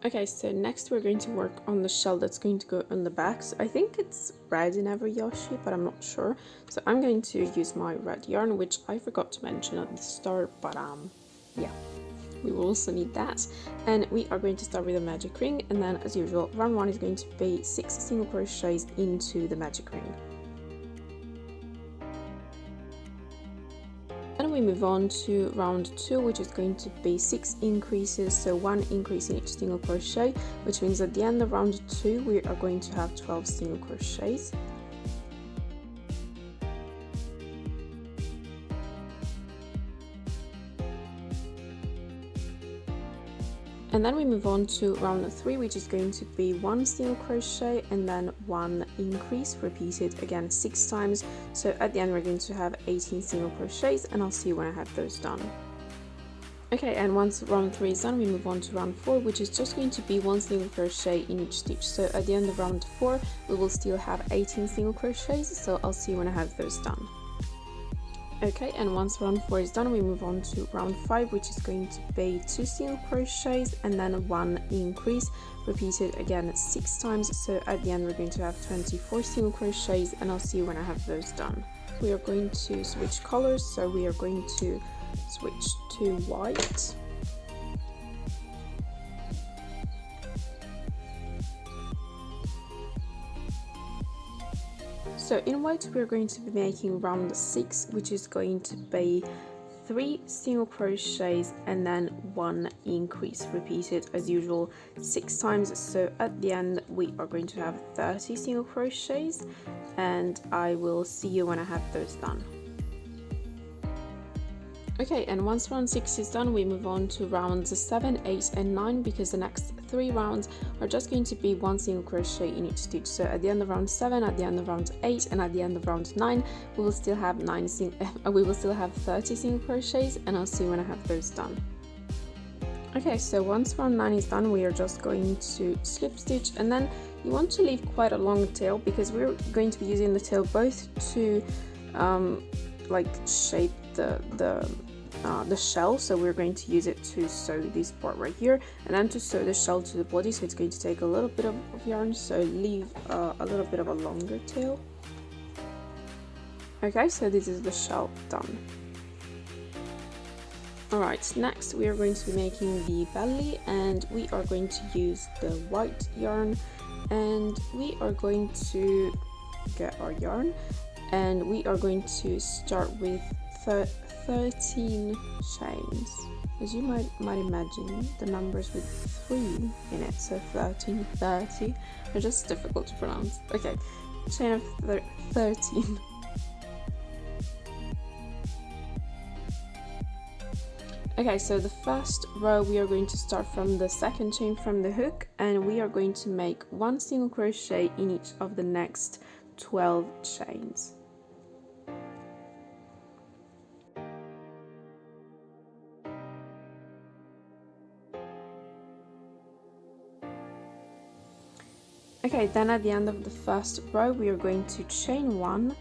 Okay, so next we're going to work on the shell that's going to go on the back. So I think it's red in every Yoshi, but I'm not sure. So I'm going to use my red yarn, which I forgot to mention at the start, but yeah, we will also need that. And we are going to start with a magic ring, and then as usual, round 1 is going to be 6 single crochets into the magic ring. Then we move on to round 2, which is going to be 6 increases, so 1 increase in each single crochet, which means at the end of round 2 we are going to have 12 single crochets. And then we move on to round 3, which is going to be 1 single crochet and then 1 increase, repeated again 6 times. So at the end we're going to have 18 single crochets, and I'll see you when I have those done. Okay, and once round 3 is done, we move on to round 4, which is just going to be 1 single crochet in each stitch. So at the end of round 4, we will still have 18 single crochets, so I'll see you when I have those done. Okay, and once round 4 is done, we move on to round 5, which is going to be 2 single crochets and then 1 increase, repeated again 6 times. So at the end we're going to have 24 single crochets, and I'll see you when I have those done. We are going to switch colors, so we are going to switch to white. So in white we're going to be making round 6, which is going to be 3 single crochets and then 1 increase, repeated as usual 6 times. So at the end we are going to have 30 single crochets, and I will see you when I have those done. Okay, and once round 6 is done, we move on to rounds 7, 8 and 9, because the next 3 rounds are just going to be 1 single crochet in each stitch. So at the end of round 7, at the end of round 8 and at the end of round 9, we will still have 30 single crochets, and I'll see when I have those done. Okay, so once round 9 is done, we are just going to slip stitch, and then you want to leave quite a long tail, because we're going to be using the tail both to like shape the shell. So we're going to use it to sew this part right here, and then to sew the shell to the body. So it's going to take a little bit of yarn, so leave a little bit of a longer tail. Okay, so this is the shell done. Alright, next we are going to be making the belly, and we are going to use the white yarn, and we are going to get our yarn, and we are going to start with 13 chains. As you might imagine, the numbers with 3 in it, so 13, 30, are just difficult to pronounce. Okay, chain of 13. Okay, so the first row we are going to start from the second chain from the hook, and we are going to make 1 single crochet in each of the next 12 chains. Okay, then at the end of the first row we are going to chain 1,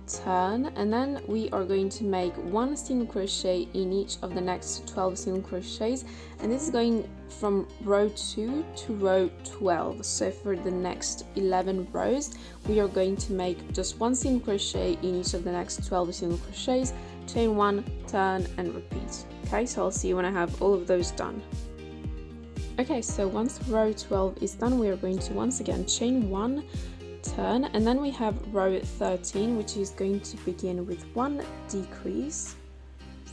turn, and then we are going to make 1 single crochet in each of the next 12 single crochets, and this is going from row 2 to row 12. So for the next 11 rows we are going to make just 1 single crochet in each of the next 12 single crochets, chain 1, turn and repeat. Okay, so I'll see you when I have all of those done. Okay, so once row 12 is done, we are going to once again chain 1, turn, and then we have row 13, which is going to begin with 1 decrease,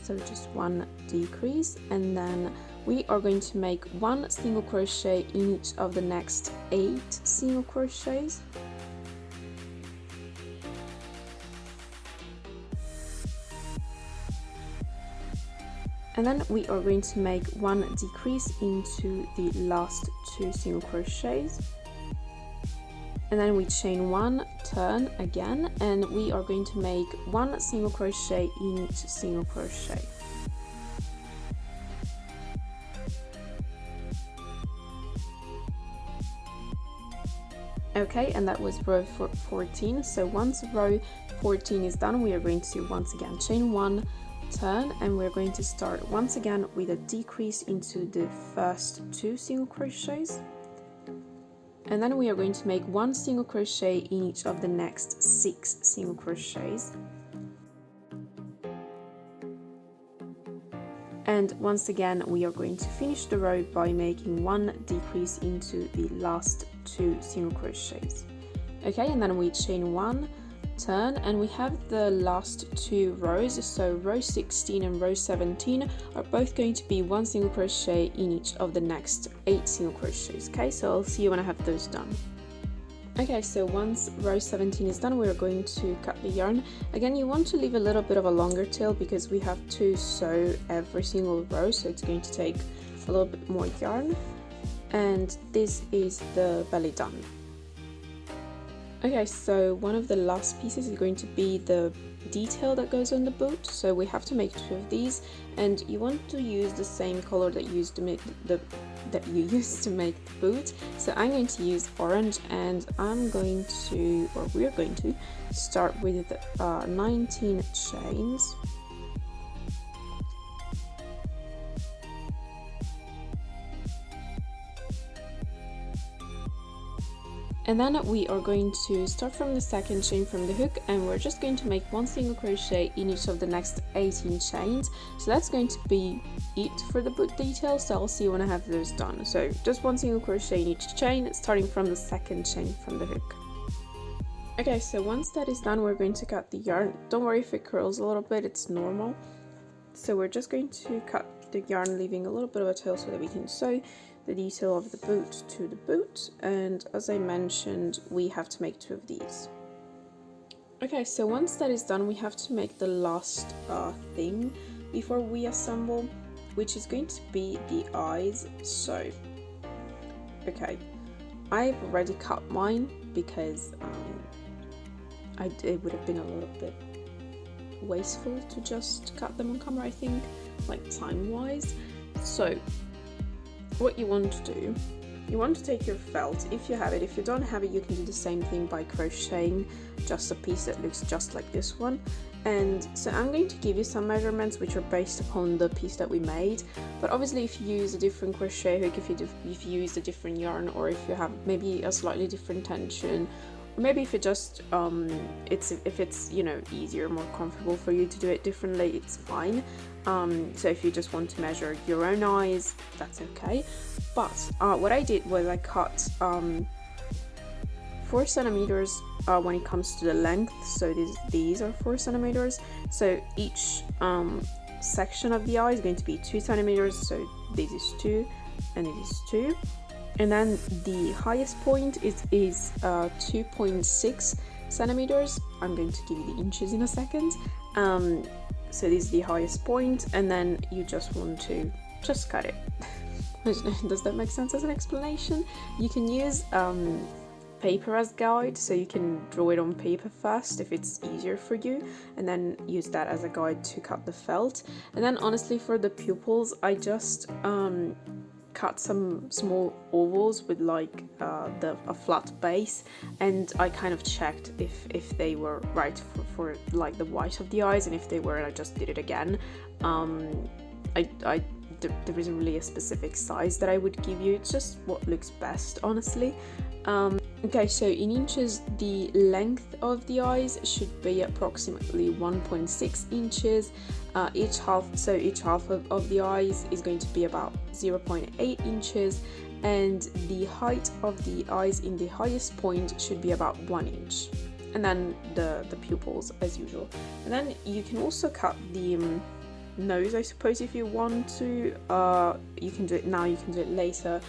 so just 1 decrease, and then we are going to make 1 single crochet in each of the next 8 single crochets. And then we are going to make 1 decrease into the last 2 single crochets, and then we chain 1, turn again, and we are going to make 1 single crochet in each single crochet. Okay, and that was row 14. So once row 14 is done, we are going to once again chain 1, turn, and we're going to start once again with a decrease into the first 2 single crochets, and then we are going to make 1 single crochet in each of the next 6 single crochets. And once again we are going to finish the row by making 1 decrease into the last 2 single crochets. Okay, and then we chain 1, turn, and we have the last 2 rows, so row 16 and row 17 are both going to be 1 single crochet in each of the next 8 single crochets. Okay, so I'll see you when I have those done. Okay, so once row 17 is done, we're going to cut the yarn. Again, you want to leave a little bit of a longer tail because we have to sew every single row, so it's going to take a little bit more yarn. And this is the belly done. Okay, so one of the last pieces is going to be the detail that goes on the boot, so we have to make 2 of these, and you want to use the same color that you used to make the boot. So I'm going to use orange, and we're going to start with 19 chains. And then we are going to start from the second chain from the hook, and we're just going to make 1 single crochet in each of the next 18 chains. So that's going to be it for the boot detail, so I'll see you when I have those done. So just 1 single crochet in each chain, starting from the second chain from the hook. Okay, so once that is done, we're going to cut the yarn. Don't worry if it curls a little bit, it's normal. So we're just going to cut the yarn, leaving a little bit of a tail so that we can sew the detail of the boot to the boot, and as I mentioned, we have to make 2 of these. Okay, so once that is done, we have to make the last thing before we assemble, which is going to be the eyes. So, okay, I've already cut mine because it would have been a little bit wasteful to just cut them on camera, I think, like time-wise. So what you want to do, you want to take your felt, if you have it. If you don't have it, you can do the same thing by crocheting just a piece that looks just like this one. And so I'm going to give you some measurements which are based upon the piece that we made, but obviously if you use a different crochet hook, if you use a different yarn, or if you have maybe a slightly different tension, or maybe if it just if it's, you know, easier, more comfortable for you to do it differently, it's fine. So if you just want to measure your own eyes, that's okay. But what I did was I cut 4 centimeters when it comes to the length, so these are 4 centimeters. So each section of the eye is going to be 2 centimeters, so this is 2 and it is 2. And then the highest point is 2.6 centimeters. I'm going to give you the inches in a second. So this is the highest point, and then you just want to just cut it. Does that make sense as an explanation? You can use paper as guide, so you can draw it on paper first if it's easier for you, and then use that as a guide to cut the felt. And then honestly, for the pupils, I just cut some small ovals with like a flat base, and I kind of checked if they were right for like the white of the eyes, and if they were, I just did it again. There isn't really a specific size that I would give you, it's just what looks best, honestly. Okay, so in inches, the length of the eyes should be approximately 1.6 inches. Each half of the eyes is going to be about 0.8 inches, and the height of the eyes in the highest point should be about 1 inch. And then the pupils as usual. And then you can also cut the nose, I suppose, if you want to. You can do it now, you can do it later.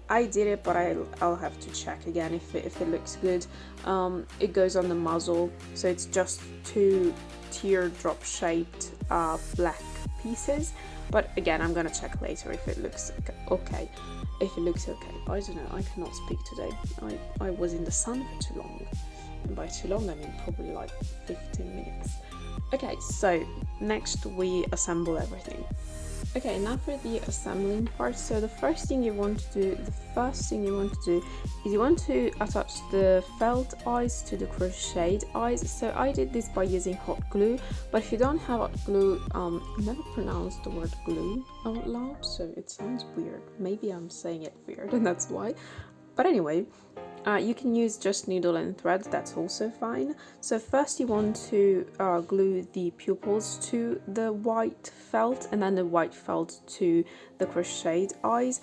I did it, but I'll have to check again if it looks good. It goes on the muzzle, so it's just 2 teardrop shaped black pieces, but again, I'm gonna check later if it looks okay. If it looks okay, I don't know, I cannot speak today. I was in the sun for too long, and by too long I mean probably like 15 minutes. Okay, so next we assemble everything. Okay, now for the assembling part. So the first thing you want to do is you want to attach the felt eyes to the crocheted eyes. So I did this by using hot glue, but if you don't have hot glue, I never pronounced the word glue out loud, so it sounds weird. Maybe I'm saying it weird and that's why. But anyway, you can use just needle and thread, that's also fine. So first you want to glue the pupils to the white felt and then the white felt to the crocheted eyes.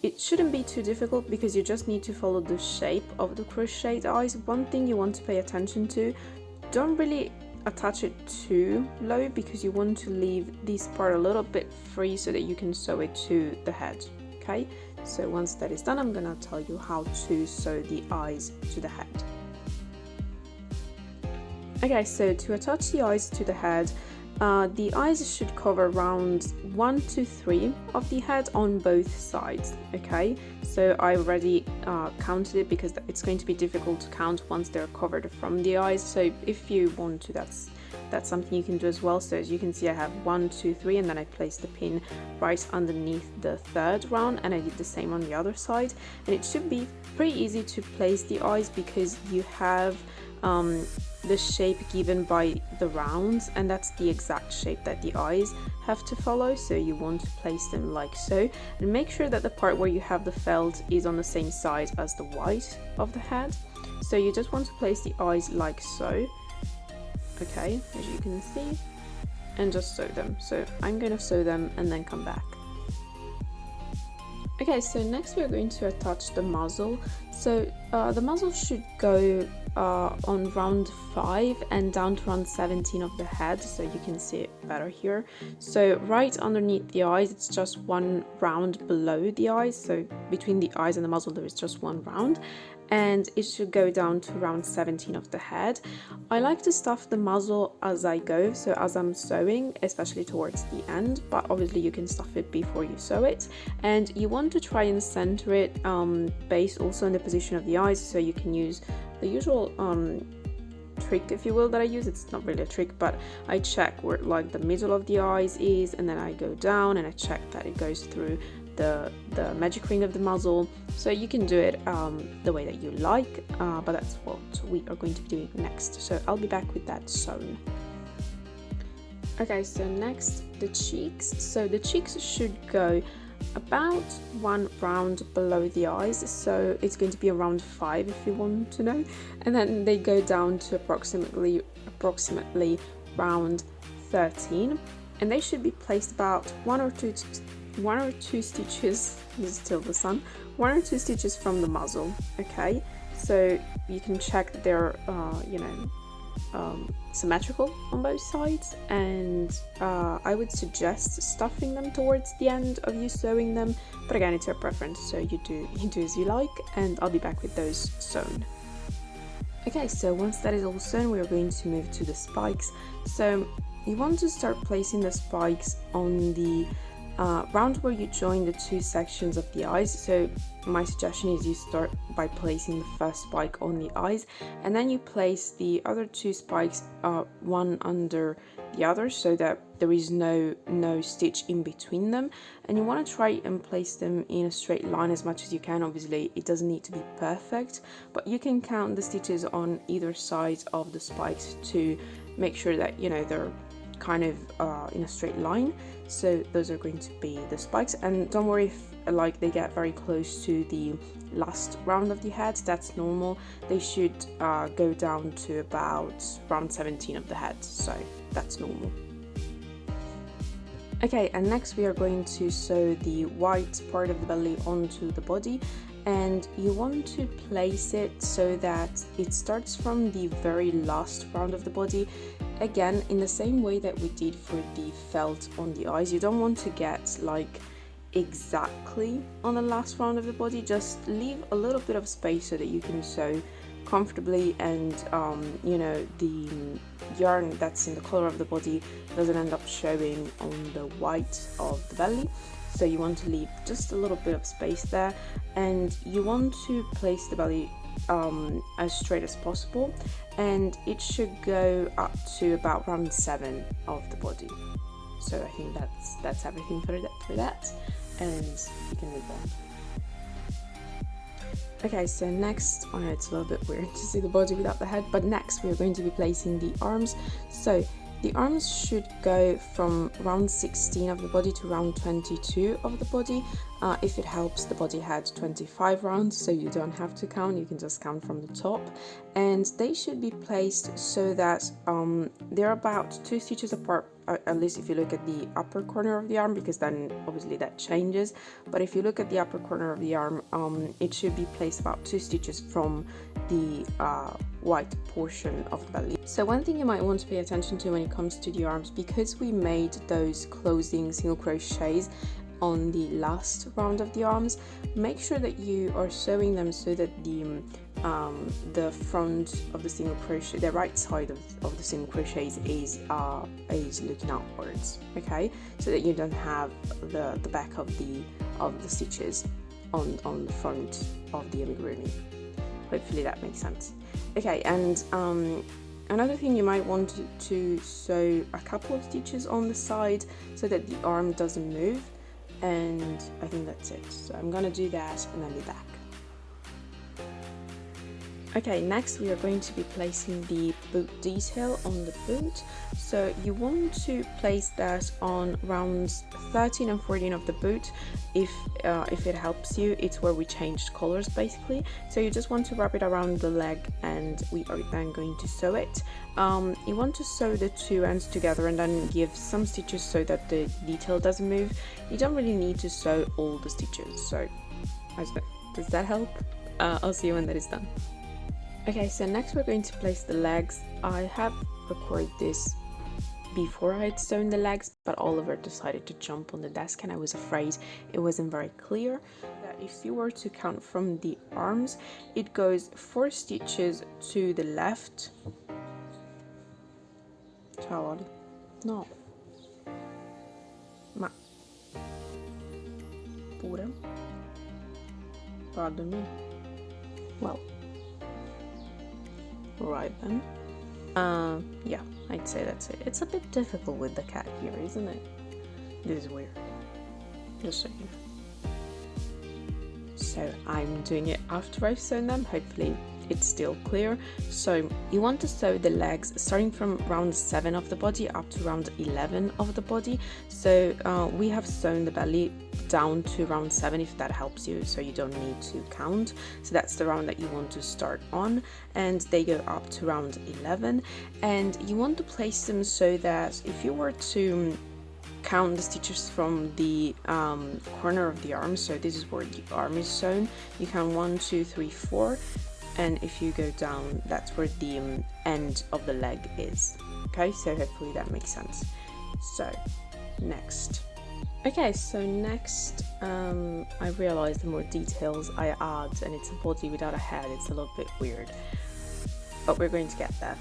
It shouldn't be too difficult because you just need to follow the shape of the crocheted eyes. One thing you want to pay attention to, don't really attach it too low because you want to leave this part a little bit free so that you can sew it to the head, okay? So once that is done, I'm gonna tell you how to sew the eyes to the head. Okay, so to attach the eyes to the head, the eyes should cover around 1 to 3 of the head on both sides, okay? So I already counted it because it's going to be difficult to count once they're covered from the eyes. So if you want to, that's something you can do as well. So as you can see, I have 1, 2, 3, and then I placed the pin right underneath the third round, and I did the same on the other side. And it should be pretty easy to place the eyes because you have the shape given by the rounds, and that's the exact shape that the eyes have to follow. So you want to place them like so, and make sure that the part where you have the felt is on the same side as the white of the head. So you just want to place the eyes like so, okay, as you can see, and just sew them. So I'm going to sew them and then come back. Okay, so next we're going to attach the muzzle. So the muzzle should go on round 5 and down to round 17 of the head, so you can see it better here. So right underneath the eyes, it's just one round below the eyes, so between the eyes and the muzzle there is just one round, and it should go down to round 17 of the head. I like to stuff the muzzle as I go, so as I'm sewing, especially towards the end, but obviously you can stuff it before you sew it. And you want to try and center it based also on the position of the eyes, so you can use the usual trick, if you will, that I use. It's not really a trick, but I check where like the middle of the eyes is, and then I go down and I check that it goes through the magic ring of the muzzle. So you can do it the way that you like, but that's what we are going to be doing next. So I'll be back with that sewn. Okay, so next the cheeks. So the cheeks should go about one round below the eyes, so it's going to be around 5 if you want to know, and then they go down to approximately round 13, and they should be placed about one or two stitches, this is still the sun, 1 or 2 stitches from the muzzle, okay? So you can check that they're symmetrical on both sides, and I would suggest stuffing them towards the end of you sewing them, but again, it's your preference, so you do as you like, and I'll be back with those sewn. Okay, so once that is all sewn, we're going to move to the spikes. So you want to start placing the spikes on the round where you join the 2 sections of the eyes. So my suggestion is you start by placing the first spike on the eyes, and then you place the other 2 spikes one under the other, so that there is no stitch in between them, and you want to try and place them in a straight line as much as you can. Obviously it doesn't need to be perfect, but you can count the stitches on either side of the spikes to make sure that they're kind of in a straight line. So those are going to be the spikes, and don't worry if they get very close to the last round of the head, that's normal. They should go down to about round 17 of the head, so that's normal. Okay, and next we are going to sew the white part of the belly onto the body, and you want to place it so that it starts from the very last round of the body. Again, in the same way that we did for the felt on the eyes, you don't want to get exactly on the last round of the body, just leave a little bit of space so that you can sew comfortably, and the yarn that's in the color of the body doesn't end up showing on the white of the belly. So you want to leave just a little bit of space there, and you want to place the belly as straight as possible, and it should go up to about round 7 of the body. So I think that's everything for that, and we can move on. Okay, so next, I know it's a little bit weird to see the body without the head, but next we are going to be placing the arms. So the arms should go from round 16 of the body to round 22 of the body. If it helps, the body had 25 rounds, so you don't have to count, you can just count from the top. And they should be placed so that they're about 2 stitches apart, at least if you look at the upper corner of the arm, because then obviously that changes. But if you look at the upper corner of the arm, it should be placed about 2 stitches from the white portion of the belly. So one thing you might want to pay attention to when it comes to the arms, because we made those closing single crochets on the last round of the arms, make sure that you are sewing them so that the front of the single crochet, the right side of the single crochets is looking outwards, okay, so that you don't have the back of the stitches on the front of the amigurumi. Hopefully that makes sense. Okay, and another thing, you might want to sew a couple of stitches on the side so that the arm doesn't move, and I think that's it. So I'm gonna do that and then be back. Okay, next we are going to be placing the boot detail on the boot. So you want to place that on rounds 13 and 14 of the boot. If it helps you, it's where we changed colors basically. So you just want to wrap it around the leg, and we are then going to sew it. You want to sew the two ends together and then give some stitches so that the detail doesn't move. You don't really need to sew all the stitches. So does that help? I'll see you when that is done. Okay, so next we're going to place the legs. I have recorded this before I had sewn the legs, but Oliver decided to jump on the desk and I was afraid it wasn't very clear. That if you were to count from the arms, it goes 4 stitches to the left. Ciao Oli. No. Ma. Pure. Pardon me. Well. Right then. Yeah, I'd say that's it. It's a bit difficult with the cat here, isn't it? This is weird. Just so you know. So I'm doing it after I've sewn them. Hopefully it's still clear. So you want to sew the legs starting from round 7 of the body up to round 11 of the body. So we have sewn the belly down to round 7, if that helps you, so you don't need to count. So that's the round that you want to start on, and they go up to round 11. And you want to place them so that if you were to count the stitches from the corner of the arm, so this is where the arm is sewn, you count 1, 2, 3, 4, and if you go down, that's where the end of the leg is. Okay, so hopefully that makes sense. So next. Okay, so next, I realized the more details I add, and it's a body without a head, it's a little bit weird, but we're going to get there.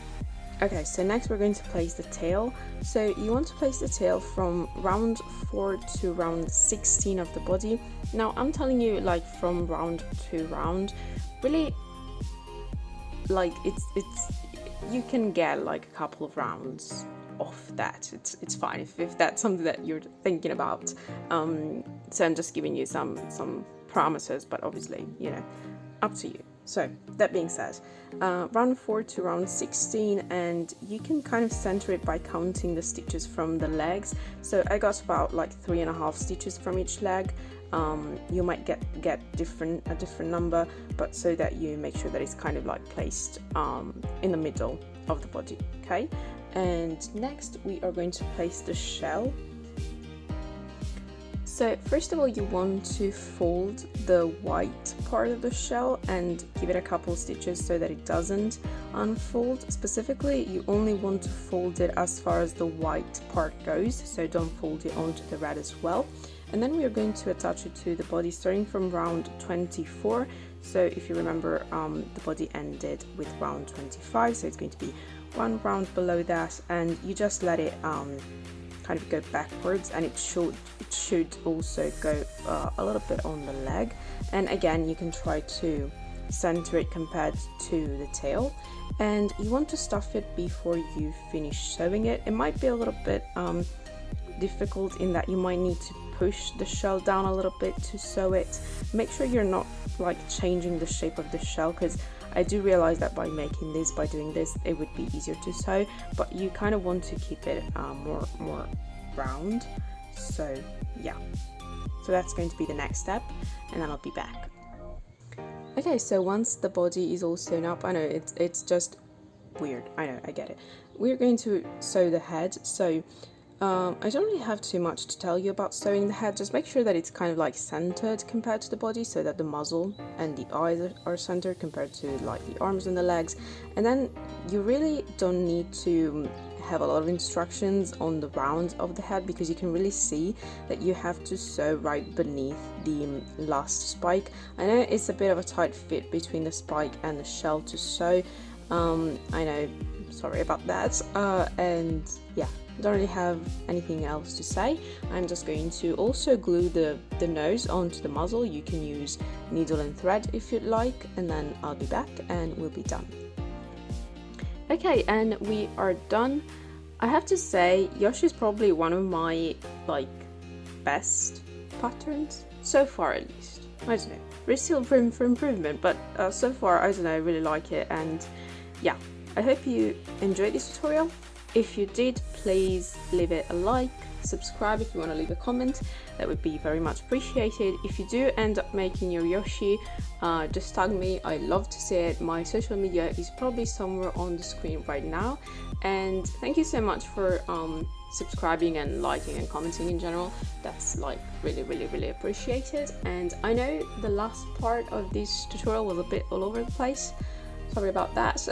Okay, so next we're going to place the tail. So you want to place the tail from round 4 to round 16 of the body. Now I'm telling you, like, from round to round, really, like, it's you can get like a couple of rounds off that. It's fine if that's something that you're thinking about. So I'm just giving you some promises, but obviously, you know, up to you. So that being said, round 4 to round 16, and you can kind of center it by counting the stitches from the legs. So I got about like 3.5 stitches from each leg. You might get a different number, but so that you make sure that it's kind of like placed in the middle of the body. Okay, and next we are going to place the shell. So first of all, you want to fold the white part of the shell and give it a couple stitches so that it doesn't unfold. Specifically, you only want to fold it as far as the white part goes, so don't fold it onto the red as well. And then we are going to attach it to the body starting from round 24. So if you remember, the body ended with round 25, so it's going to be one round below that, and you just let it kind of go backwards, and it should also go a little bit on the leg. And again, you can try to center it compared to the tail, and you want to stuff it before you finish sewing it. It might be a little bit difficult in that you might need to push the shell down a little bit to sew it. Make sure you're not like changing the shape of the shell, because I do realize that by doing this, it would be easier to sew, but you kind of want to keep it more round. So yeah, so that's going to be the next step, and then I'll be back. Okay, so once the body is all sewn up, I know it's just weird, I know, I get it. We're going to sew the head. So I don't really have too much to tell you about sewing the head. Just make sure that it's kind of like centered compared to the body, so that the muzzle and the eyes are centered compared to like the arms and the legs. And then you really don't need to have a lot of instructions on the round of the head, because you can really see that you have to sew right beneath the last spike. I know it's a bit of a tight fit between the spike and the shell to sew. I know, sorry about that. And yeah, don't really have anything else to say. I'm just going to also glue the nose onto the muzzle. You can use needle and thread if you'd like, and then I'll be back and we'll be done. Okay, and we are done. I have to say, Yoshi is probably one of my like best patterns so far, at least. I don't know, there's still room for improvement, but so far, I don't know, I really like it. And yeah, I hope you enjoyed this tutorial. If you did, please leave it a like, subscribe if you want to leave a comment. That would be very much appreciated. If you do end up making your Yoshi, just tag me. I love to see it. My social media is probably somewhere on the screen right now. And thank you so much for subscribing and liking and commenting in general. That's like really appreciated. And I know the last part of this tutorial was a bit all over the place. Sorry about that.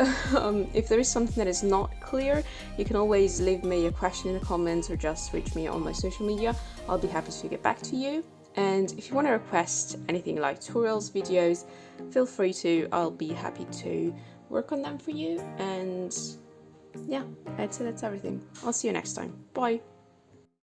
If there is something that is not clear, you can always leave me a question in the comments or just reach me on my social media. I'll be happy to get back to you. And if you want to request anything like tutorials, videos, feel free to. I'll be happy to work on them for you. And yeah, I'd say that's everything. I'll see you next time. Bye.